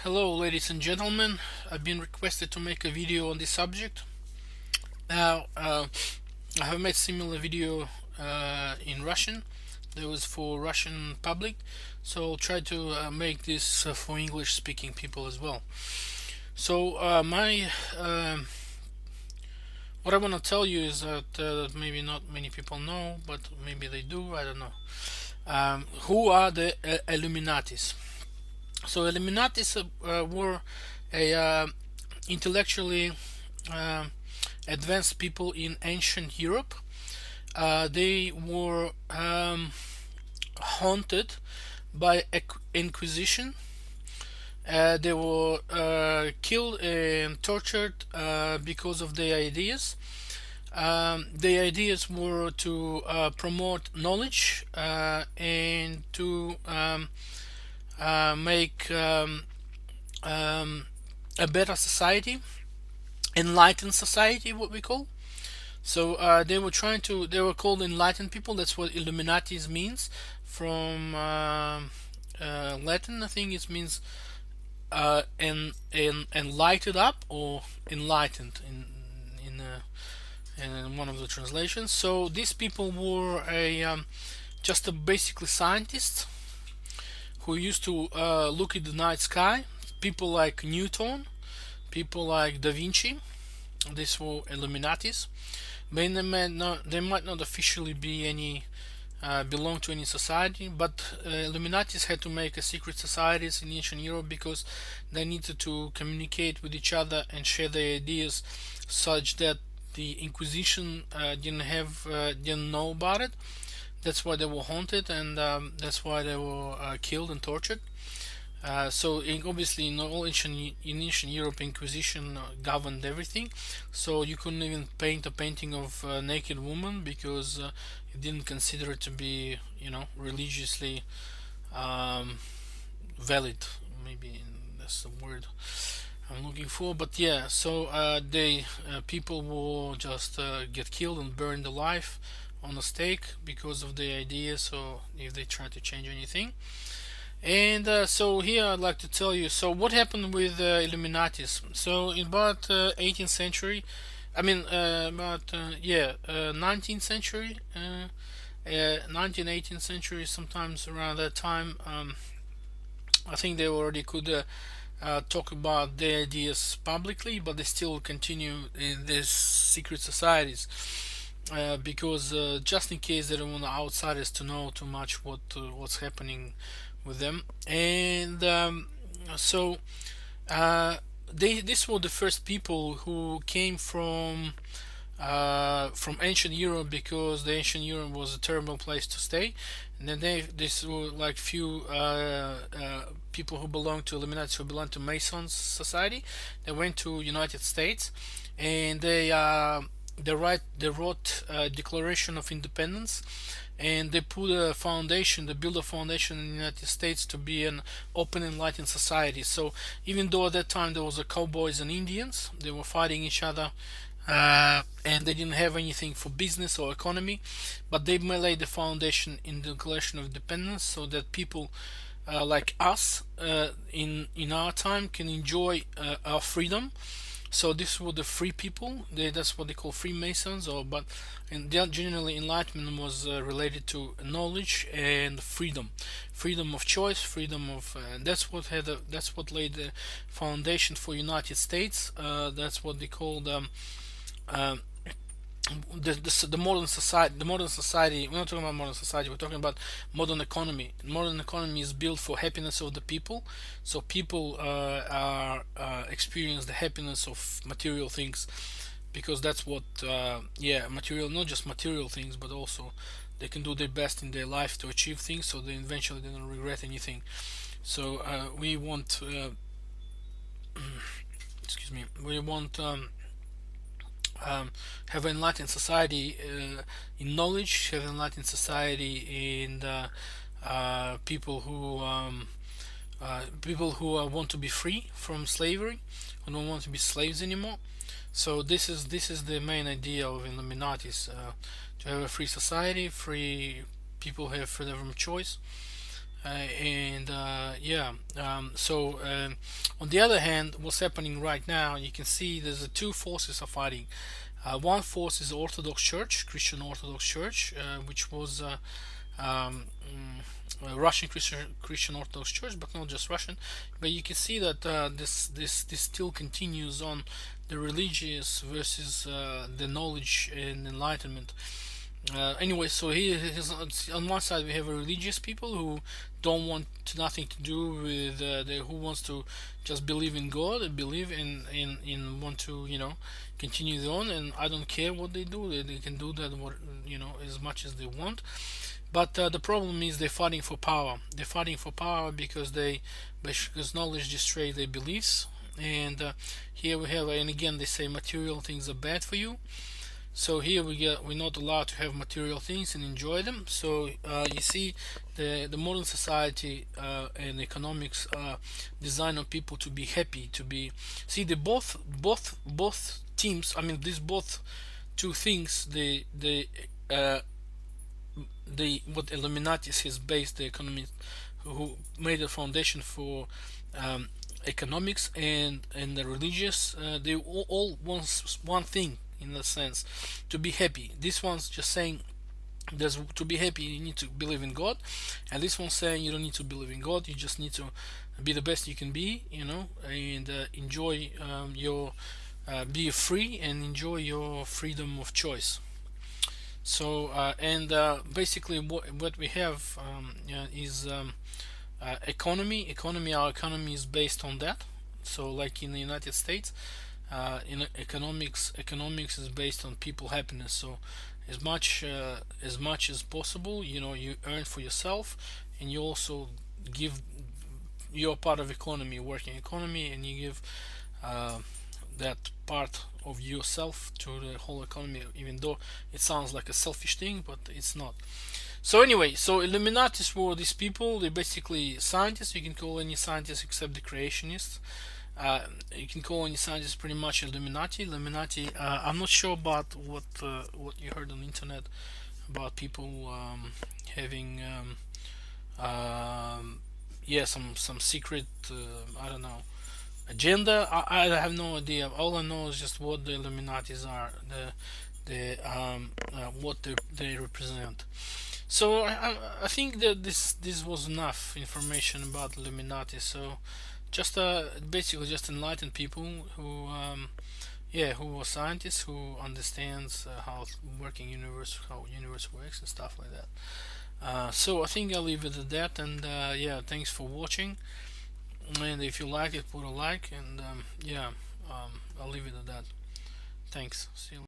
Hello, ladies and gentlemen. I've been requested to make a video on this subject. Now, I have made similar video in Russian. That was for Russian public, so I'll try to make this for English-speaking people as well. So, my what I want to tell you is that maybe not many people know, but maybe they do. I don't know. Who are the Illuminatis? So, Illuminatis were a intellectually uh, advanced people in ancient Europe. They were haunted by Inquisition. They were killed and tortured because of their ideas. Their ideas were to promote knowledge and to make a better society, enlightened society, what we call. So they were called enlightened people. That's what Illuminatis means from Latin. I think it means lighted up or enlightened in one of the translations. So these people were just a basically scientists who used to look at the night sky. People like Newton, people like Da Vinci. These were Illuminatis. They might not officially be any belong to any society, but Illuminatis had to make a secret societies in ancient Europe because they needed to communicate with each other and share their ideas, such that the Inquisition didn't know about it. That's why they were haunted, and that's why they were killed and tortured. Obviously in all ancient Europe, Inquisition governed everything. So you couldn't even paint a painting of a naked woman because you didn't consider it to be, religiously um, valid. Maybe that's the word I'm looking for. But yeah, so they people will just get killed and burned alive on a stake because of their ideas. So if they try to change anything. And so here I'd like to tell you. So what happened with Illuminatis? So in about 18th century, I mean about 19th century, 19th 18th century, sometimes around that time. I think they already could talk about their ideas publicly, but they still continue in these secret societies. Because just in case they don't want the outsiders to know too much what's happening with them, and so these were the first people who came from ancient Europe, because the ancient Europe was a terrible place to stay. And then this were like few people who belonged to Illuminati, who belonged to Masons society. They went to United States, and they wrote a Declaration of Independence, and they put a foundation, they built a foundation in the United States to be an open, enlightened society. So even though at that time there was a cowboys and Indians, they were fighting each other, and they didn't have anything for business or economy, but they laid the foundation in the Declaration of Independence so that people like us in our time can enjoy our freedom. So this were the free people. That's what they call Freemasons, and generally enlightenment was related to knowledge and freedom, freedom of choice, freedom of. That's what laid the foundation for United States. That's what they called uh, the modern society. The modern society, we're not talking about modern society, we're talking about modern economy. Modern economy is built for happiness of the people. So people are experience the happiness of material things, because that's what material, not just material things, but also they can do their best in their life to achieve things, so they eventually they don't regret anything. So we want excuse me, we want have an enlightened society in knowledge, have an enlightened society in people who want to be free from slavery, who don't want to be slaves anymore. So this is the main idea of Illuminatis, to have a free society, free people have freedom of choice, And yeah, so on the other hand, what's happening right now, you can see there's two forces are fighting. One force is Orthodox Church, Christian Orthodox Church, which was Russian Christian Orthodox Church, but not just Russian. But you can see that this still continues on the religious versus the knowledge and enlightenment. Anyway, so here on one side we have a religious people who don't want nothing to do with who wants to just believe in God and believe in want to continue on, and I don't care what they do, they can do that what as much as they want. But the problem is they're fighting for power. They're fighting for power because knowledge destroys their beliefs. And here we have, and again they say material things are bad for you. So here we're not allowed to have material things and enjoy them. So you see, the modern society and economics design on people to be happy, to be see the both teams. I mean, these both two things. Uh, the what Illuminati has based the economy, who made a foundation for um, economics and the religious. They all want one thing in a sense, to be happy. This one's just saying there's to be happy you need to believe in God, and this one's saying you don't need to believe in God. You just need to be the best you can be, and enjoy your be free and enjoy your freedom of choice. So and basically what we have is economy. Our economy is based on that. So like in the United States, in economics is based on people happiness. So as much as possible, you earn for yourself, and you also give, you're part of economy, working economy, and you give uh, that part of yourself to the whole economy, even though it sounds like a selfish thing, but it's not. So anyway, so Illuminatis were these people. They're basically scientists. You can call any scientist except the creationists. You can call any scientist pretty much Illuminati. Illuminati. I'm not sure about what you heard on the internet about people having yeah, some secret I don't know agenda. I have no idea. All I know is just what the Illuminatis are. What they represent. So I think that this was enough information about Illuminati. So just basically just enlighten people who yeah, who are scientists, who understands how universe works and stuff like that. So I think I'll leave it at that, and yeah, thanks for watching. And if you like it, put a like, and yeah, I'll leave it at that. Thanks. See you.